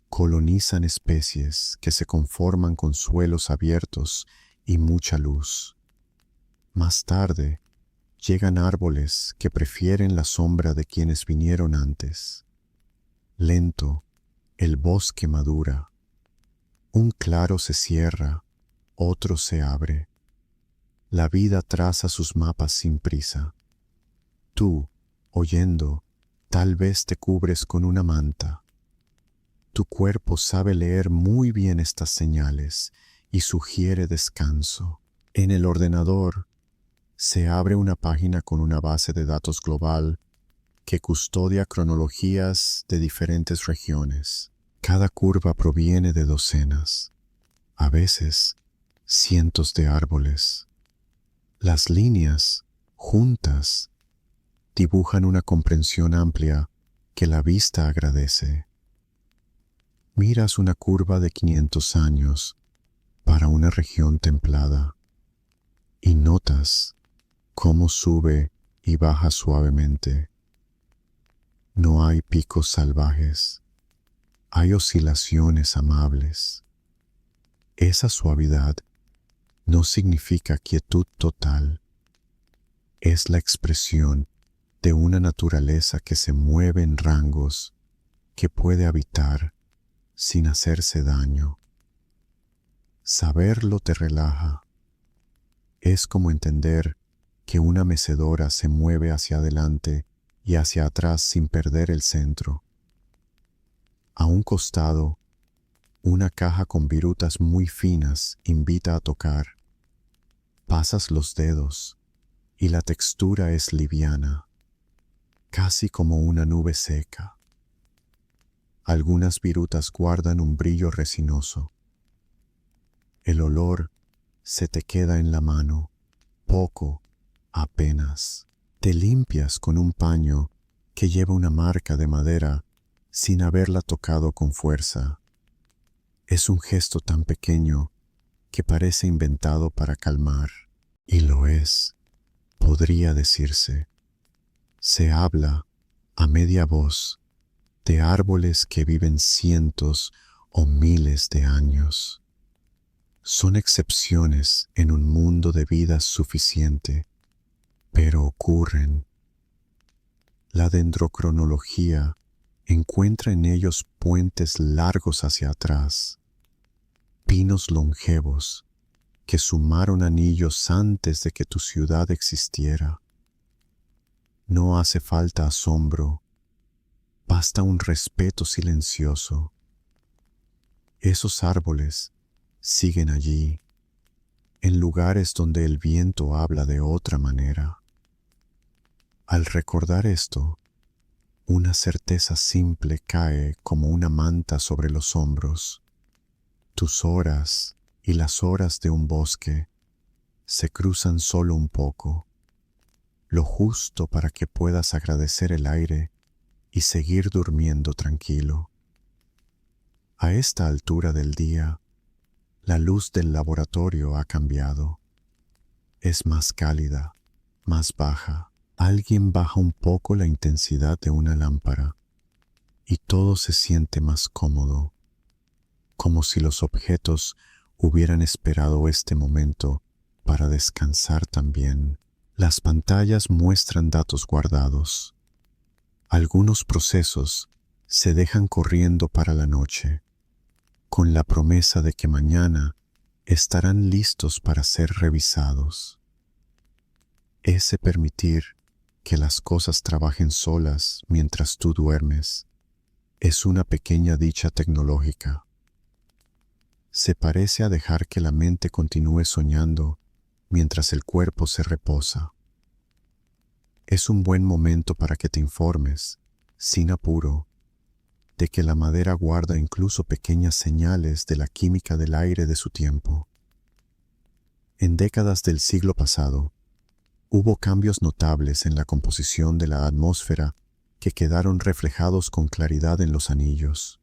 colonizan especies que se conforman con suelos abiertos y mucha luz. Más tarde, llegan árboles que prefieren la sombra de quienes vinieron antes. Lento, el bosque madura. Un claro se cierra, otro se abre. La vida traza sus mapas sin prisa. Tú, oyendo, tal vez te cubres con una manta. Tu cuerpo sabe leer muy bien estas señales y sugiere descanso. En el ordenador se abre una página con una base de datos global que custodia cronologías de diferentes regiones. Cada curva proviene de docenas, a veces cientos de árboles. Las líneas, juntas, dibujan una comprensión amplia que la vista agradece. Miras una curva de 500 años para una región templada y notas cómo sube y baja suavemente. No hay picos salvajes, hay oscilaciones amables. Esa suavidad no significa quietud total, es la expresión de una naturaleza que se mueve en rangos, que puede habitar sin hacerse daño. Saberlo te relaja. Es como entender que una mecedora se mueve hacia adelante y hacia atrás sin perder el centro. A un costado, una caja con virutas muy finas invita a tocar. Pasas los dedos y la textura es liviana, casi como una nube seca. Algunas virutas guardan un brillo resinoso. El olor se te queda en la mano, poco, apenas. Te limpias con un paño que lleva una marca de madera sin haberla tocado con fuerza. Es un gesto tan pequeño que parece inventado para calmar. Y lo es, podría decirse. Se habla, a media voz, de árboles que viven cientos o miles de años. Son excepciones en un mundo de vida suficiente, pero ocurren. La dendrocronología encuentra en ellos puentes largos hacia atrás, pinos longevos que sumaron anillos antes de que tu ciudad existiera. No hace falta asombro, basta un respeto silencioso. Esos árboles siguen allí, en lugares donde el viento habla de otra manera. Al recordar esto, una certeza simple cae como una manta sobre los hombros. Tus horas y las horas de un bosque se cruzan solo un poco, lo justo para que puedas agradecer el aire y seguir durmiendo tranquilo. A esta altura del día, la luz del laboratorio ha cambiado. Es más cálida, más baja. Alguien baja un poco la intensidad de una lámpara y todo se siente más cómodo, como si los objetos hubieran esperado este momento para descansar también. Las pantallas muestran datos guardados. Algunos procesos se dejan corriendo para la noche, con la promesa de que mañana estarán listos para ser revisados. Ese permitir que las cosas trabajen solas mientras tú duermes es una pequeña dicha tecnológica. Se parece a dejar que la mente continúe soñando mientras el cuerpo se reposa. Es un buen momento para que te informes, sin apuro, de que la madera guarda incluso pequeñas señales de la química del aire de su tiempo. En décadas del siglo pasado, hubo cambios notables en la composición de la atmósfera que quedaron reflejados con claridad en los anillos.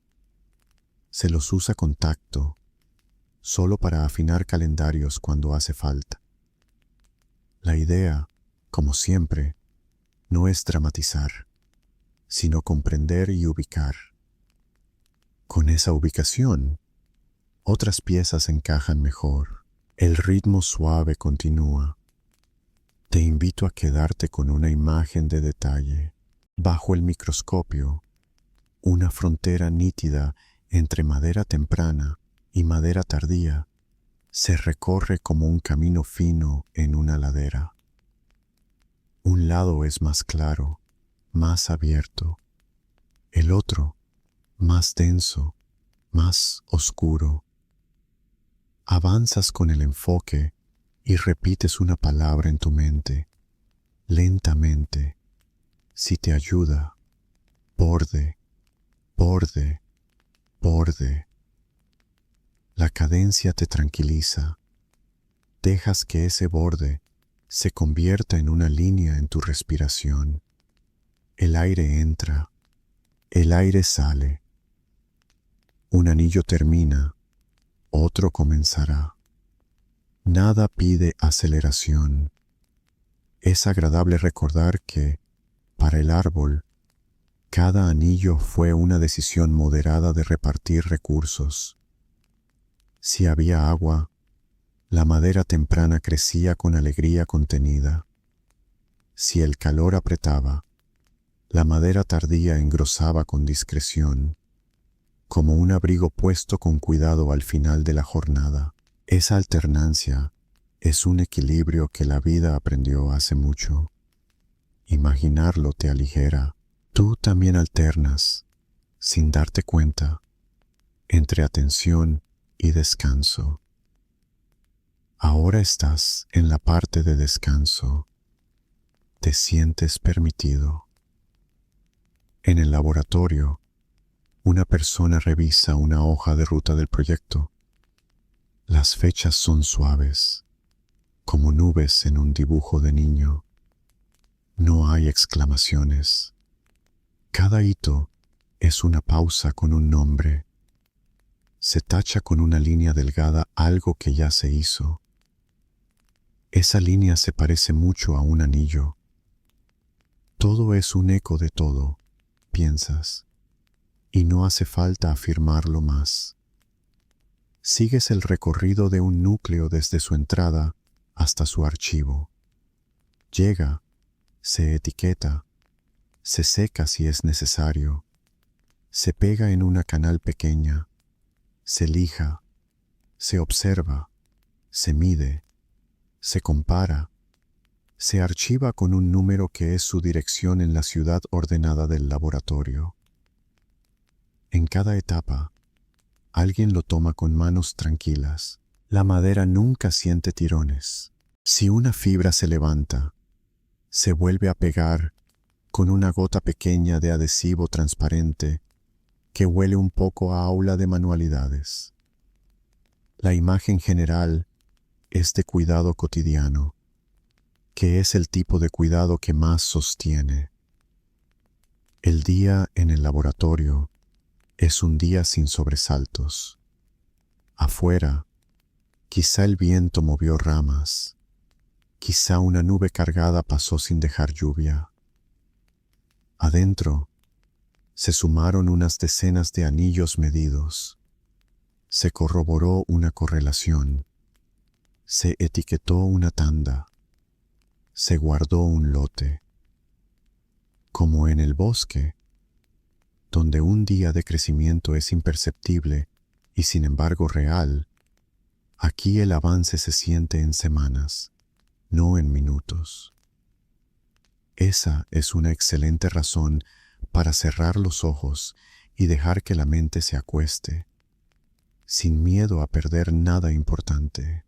Se los usa con tacto, solo para afinar calendarios cuando hace falta. La idea, como siempre, no es dramatizar, sino comprender y ubicar. Con esa ubicación, otras piezas encajan mejor. El ritmo suave continúa. Te invito a quedarte con una imagen de detalle. Bajo el microscopio, una frontera nítida entre madera temprana y madera tardía se recorre como un camino fino en una ladera. Un lado es más claro, más abierto. El otro, más denso, más oscuro. Avanzas con el enfoque y repites una palabra en tu mente, lentamente. Si te ayuda, borde, borde, borde. La cadencia te tranquiliza. Dejas que ese borde se convierta en una línea en tu respiración. El aire entra, el aire sale. Un anillo termina, otro comenzará. Nada pide aceleración. Es agradable recordar que, para el árbol, cada anillo fue una decisión moderada de repartir recursos. Si había agua, la madera temprana crecía con alegría contenida. Si el calor apretaba, la madera tardía engrosaba con discreción, como un abrigo puesto con cuidado al final de la jornada. Esa alternancia es un equilibrio que la vida aprendió hace mucho. Imaginarlo te aligera. Tú también alternas, sin darte cuenta, entre atención y descanso. Ahora estás en la parte de descanso. Te sientes permitido. En el laboratorio, una persona revisa una hoja de ruta del proyecto. Las fechas son suaves, como nubes en un dibujo de niño. No hay exclamaciones. Cada hito es una pausa con un nombre. Se tacha con una línea delgada algo que ya se hizo. Esa línea se parece mucho a un anillo. Todo es un eco de todo, piensas, y no hace falta afirmarlo más. Sigues el recorrido de un núcleo desde su entrada hasta su archivo. Llega, se etiqueta, se seca si es necesario, se pega en una canal pequeña, se lija, se observa, se mide, se compara, se archiva con un número que es su dirección en la ciudad ordenada del laboratorio. En cada etapa, alguien lo toma con manos tranquilas. La madera nunca siente tirones. Si una fibra se levanta, se vuelve a pegar con una gota pequeña de adhesivo transparente que huele un poco a aula de manualidades. La imagen general es de cuidado cotidiano, que es el tipo de cuidado que más sostiene. El día en el laboratorio es un día sin sobresaltos. Afuera, quizá el viento movió ramas, quizá una nube cargada pasó sin dejar lluvia. Adentro, se sumaron unas decenas de anillos medidos. Se corroboró una correlación. Se etiquetó una tanda. Se guardó un lote. Como en el bosque, donde un día de crecimiento es imperceptible y sin embargo real, aquí el avance se siente en semanas, no en minutos. Esa es una excelente razón para cerrar los ojos y dejar que la mente se acueste, sin miedo a perder nada importante.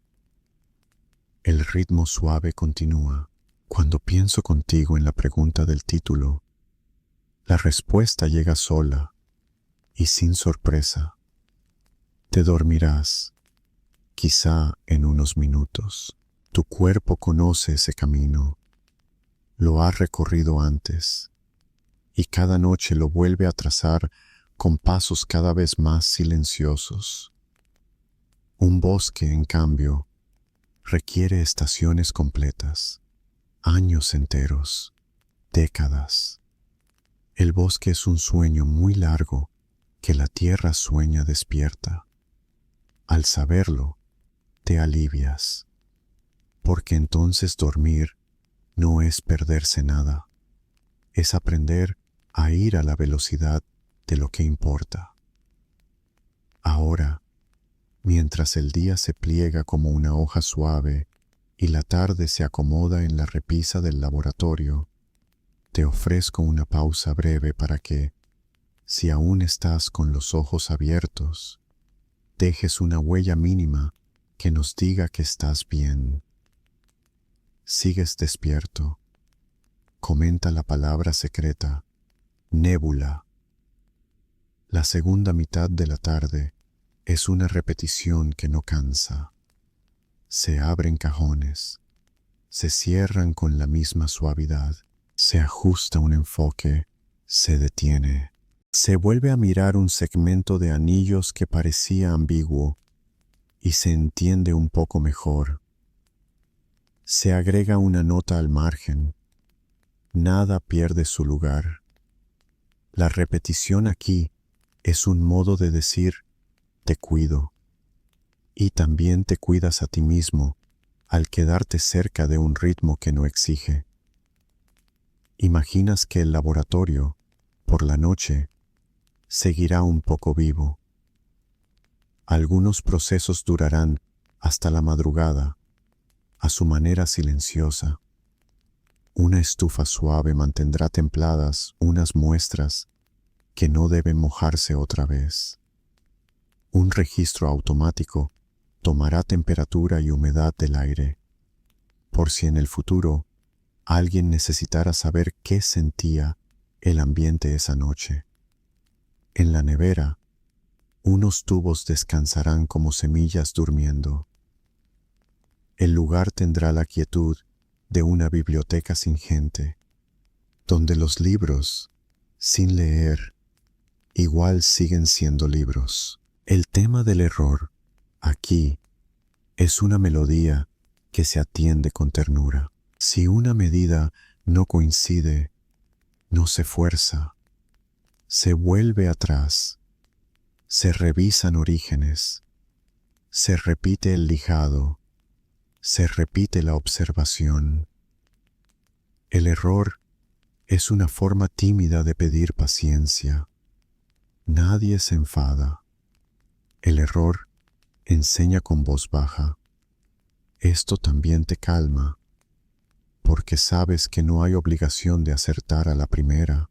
El ritmo suave continúa. Cuando pienso contigo en la pregunta del título, la respuesta llega sola y sin sorpresa. Te dormirás, quizá en unos minutos. Tu cuerpo conoce ese camino, lo ha recorrido antes, y cada noche lo vuelve a trazar con pasos cada vez más silenciosos. Un bosque, en cambio, requiere estaciones completas, años enteros, décadas. El bosque es un sueño muy largo que la tierra sueña despierta. Al saberlo, te alivias, porque entonces dormir no es perderse nada, es aprender a ir a la velocidad de lo que importa. Ahora, mientras el día se pliega como una hoja suave y la tarde se acomoda en la repisa del laboratorio, te ofrezco una pausa breve para que, si aún estás con los ojos abiertos, dejes una huella mínima que nos diga que estás bien. Sigues despierto. Comenta la palabra secreta, nébula. La segunda mitad de la tarde es una repetición que no cansa. Se abren cajones, se cierran con la misma suavidad, se ajusta un enfoque, se detiene. Se vuelve a mirar un segmento de anillos que parecía ambiguo y se entiende un poco mejor. Se agrega una nota al margen. Nada pierde su lugar. La repetición aquí es un modo de decir, te cuido. Y también te cuidas a ti mismo al quedarte cerca de un ritmo que no exige. Imaginas que el laboratorio, por la noche, seguirá un poco vivo. Algunos procesos durarán hasta la madrugada, a su manera silenciosa. Una estufa suave mantendrá templadas unas muestras que no deben mojarse otra vez. Un registro automático tomará temperatura y humedad del aire, por si en el futuro alguien necesitara saber qué sentía el ambiente esa noche. En la nevera, unos tubos descansarán como semillas durmiendo. El lugar tendrá la quietud de una biblioteca sin gente, donde los libros, sin leer, igual siguen siendo libros. El tema del error, aquí, es una melodía que se atiende con ternura. Si una medida no coincide, no se fuerza, se vuelve atrás, se revisan orígenes, se repite el lijado, se repite la observación. El error es una forma tímida de pedir paciencia. Nadie se enfada. El error enseña con voz baja. Esto también te calma, porque sabes que no hay obligación de acertar a la primera.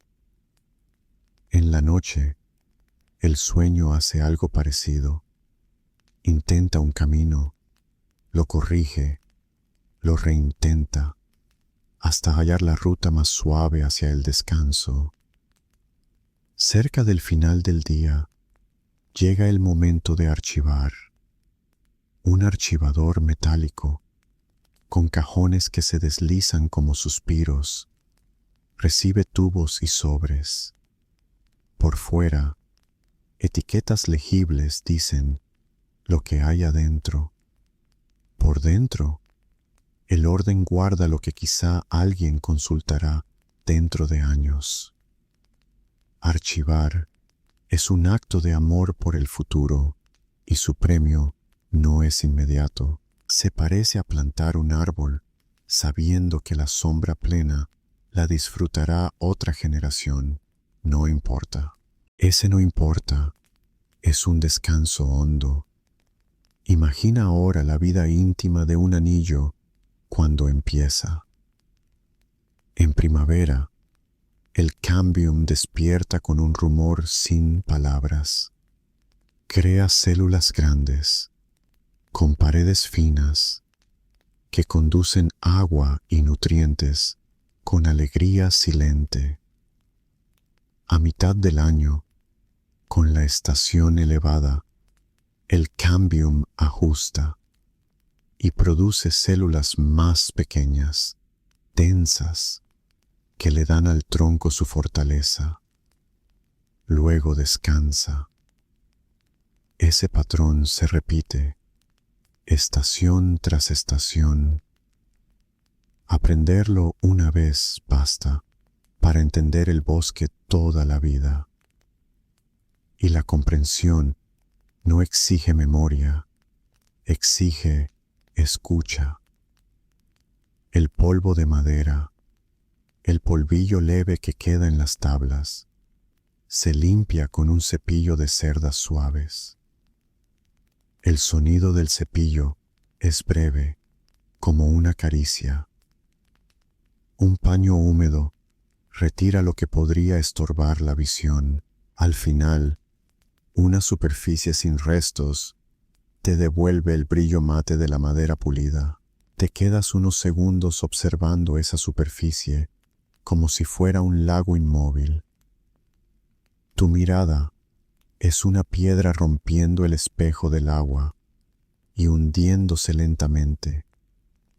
En la noche, el sueño hace algo parecido. Intenta un camino, lo corrige, lo reintenta, hasta hallar la ruta más suave hacia el descanso. Cerca del final del día, llega el momento de archivar. Un archivador metálico, con cajones que se deslizan como suspiros, recibe tubos y sobres. Por fuera, etiquetas legibles dicen lo que hay adentro. Por dentro, el orden guarda lo que quizá alguien consultará dentro de años. Archivar es un acto de amor por el futuro y su premio no es inmediato. Se parece a plantar un árbol sabiendo que la sombra plena la disfrutará otra generación. No importa. Ese no importa es un descanso hondo. Imagina ahora la vida íntima de un anillo cuando empieza. En primavera, el cambium despierta con un rumor sin palabras. Crea células grandes, con paredes finas, que conducen agua y nutrientes con alegría silente. A mitad del año, con la estación elevada, el cambium ajusta y produce células más pequeñas, densas, que le dan al tronco su fortaleza. Luego descansa. Ese patrón se repite, estación tras estación. Aprenderlo una vez basta para entender el bosque toda la vida. Y la comprensión no exige memoria, exige escucha. El polvo de madera, el polvillo leve que queda en las tablas, se limpia con un cepillo de cerdas suaves. El sonido del cepillo es breve, como una caricia. Un paño húmedo retira lo que podría estorbar la visión. Al final, una superficie sin restos te devuelve el brillo mate de la madera pulida. Te quedas unos segundos observando esa superficie como si fuera un lago inmóvil. Tu mirada es una piedra rompiendo el espejo del agua y hundiéndose lentamente,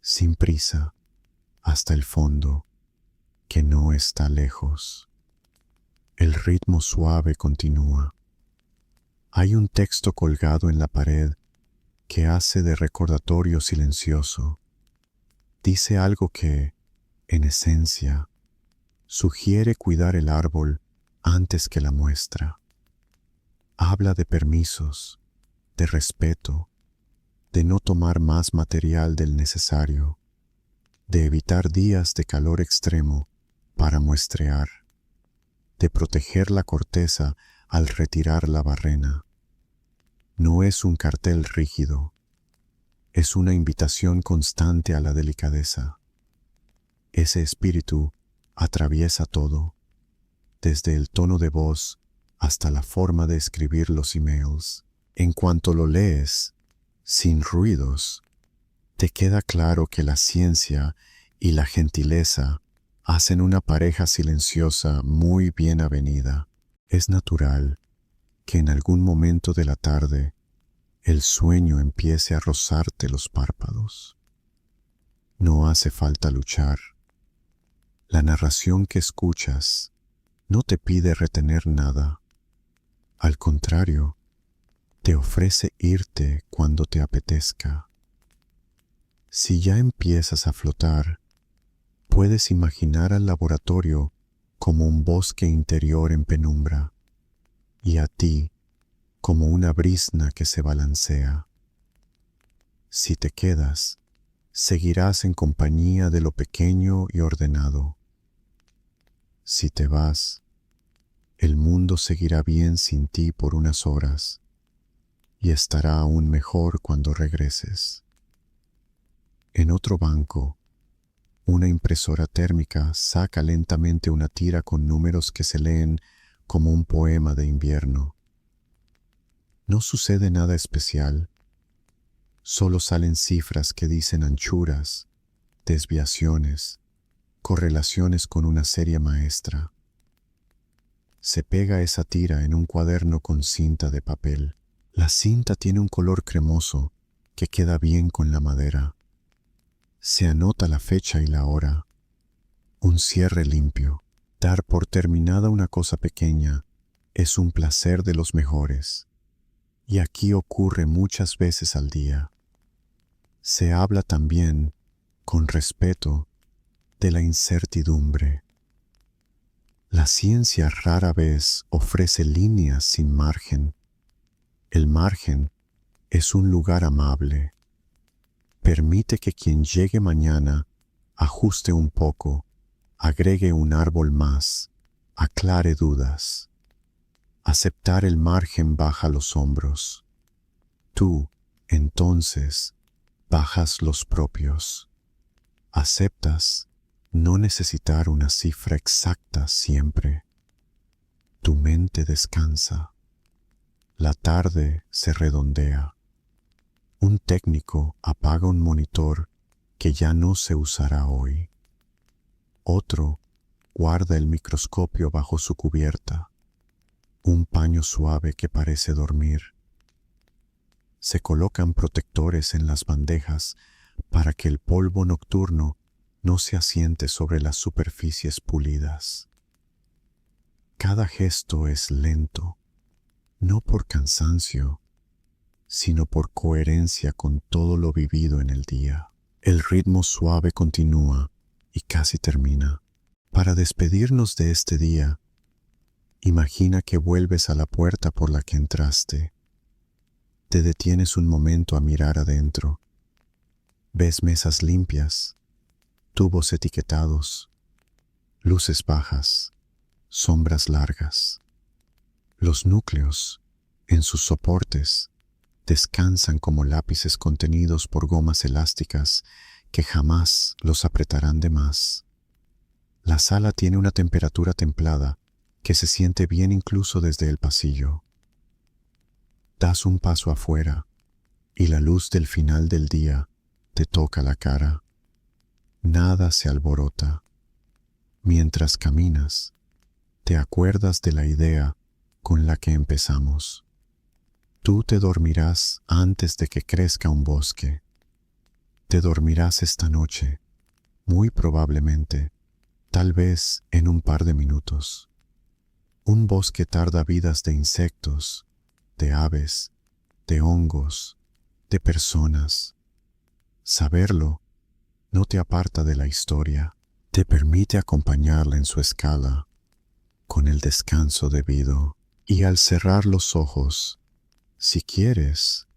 sin prisa, hasta el fondo, que no está lejos. El ritmo suave continúa. Hay un texto colgado en la pared que hace de recordatorio silencioso. Dice algo que, en esencia, sugiere cuidar el árbol antes que la muestra. Habla de permisos, de respeto, de no tomar más material del necesario, de evitar días de calor extremo para muestrear, de proteger la corteza al retirar la barrena. No es un cartel rígido, es una invitación constante a la delicadeza. Ese espíritu atraviesa todo, desde el tono de voz hasta la forma de escribir los emails. En cuanto lo lees, sin ruidos, te queda claro que la ciencia y la gentileza hacen una pareja silenciosa muy bien avenida. Es natural que en algún momento de la tarde el sueño empiece a rozarte los párpados. No hace falta luchar. La narración que escuchas no te pide retener nada. Al contrario, te ofrece irte cuando te apetezca. Si ya empiezas a flotar, puedes imaginar al laboratorio como un bosque interior en penumbra, y a ti como una brizna que se balancea. Si te quedas, seguirás en compañía de lo pequeño y ordenado. Si te vas, el mundo seguirá bien sin ti por unas horas, y estará aún mejor cuando regreses. En otro banco, una impresora térmica saca lentamente una tira con números que se leen como un poema de invierno. No sucede nada especial, solo salen cifras que dicen anchuras, desviaciones, correlaciones con una serie maestra. Se pega esa tira en un cuaderno con cinta de papel. La cinta tiene un color cremoso que queda bien con la madera. Se anota la fecha y la hora. Un cierre limpio. Dar por terminada una cosa pequeña es un placer de los mejores. Y aquí ocurre muchas veces al día. Se habla también, con respeto, de la incertidumbre. La ciencia rara vez ofrece líneas sin margen. El margen es un lugar amable. Permite que quien llegue mañana ajuste un poco, agregue un árbol más, aclare dudas. Aceptar el margen baja los hombros. Tú, entonces, bajas los propios. Aceptas no necesitar una cifra exacta siempre. Tu mente descansa. La tarde se redondea. Un técnico apaga un monitor que ya no se usará hoy. Otro guarda el microscopio bajo su cubierta, un paño suave que parece dormir. Se colocan protectores en las bandejas para que el polvo nocturno no se asiente sobre las superficies pulidas. Cada gesto es lento, no por cansancio, sino por coherencia con todo lo vivido en el día. El ritmo suave continúa y casi termina. Para despedirnos de este día, imagina que vuelves a la puerta por la que entraste. Te detienes un momento a mirar adentro. Ves mesas limpias, tubos etiquetados, luces bajas, sombras largas. Los núcleos, en sus soportes, descansan como lápices contenidos por gomas elásticas que jamás los apretarán de más. La sala tiene una temperatura templada que se siente bien incluso desde el pasillo. Das un paso afuera y la luz del final del día te toca la cara. Nada se alborota. Mientras caminas, te acuerdas de la idea con la que empezamos. Tú te dormirás antes de que crezca un bosque. Te dormirás esta noche, muy probablemente, tal vez en un par de minutos. Un bosque tarda vidas de insectos, de aves, de hongos, de personas. Saberlo no te aparta de la historia, te permite acompañarla en su escala, con el descanso debido. Y al cerrar los ojos, si quieres,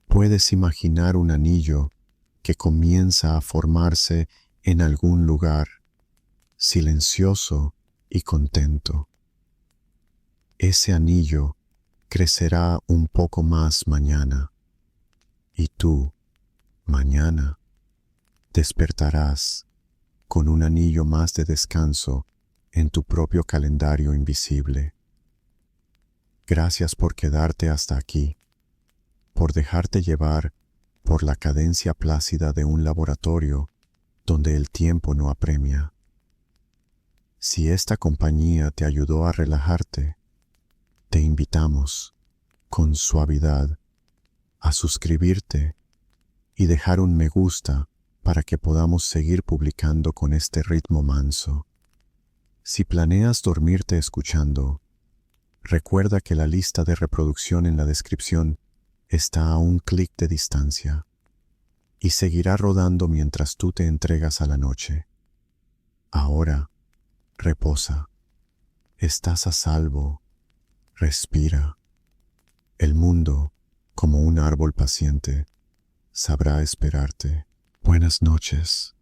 puedes imaginar un anillo que comienza a formarse en algún lugar, silencioso y contento. Ese anillo crecerá un poco más mañana, y tú, mañana, despertarás con un anillo más de descanso en tu propio calendario invisible. Gracias por quedarte hasta aquí, por dejarte llevar por la cadencia plácida de un laboratorio donde el tiempo no apremia. Si esta compañía te ayudó a relajarte, te invitamos, con suavidad, a suscribirte y dejar un me gusta para que podamos seguir publicando con este ritmo manso. Si planeas dormirte escuchando, recuerda que la lista de reproducción en la descripción está a un clic de distancia y seguirá rodando mientras tú te entregas a la noche. Ahora, reposa. Estás a salvo. Respira. El mundo, como un árbol paciente, sabrá esperarte. Buenas noches.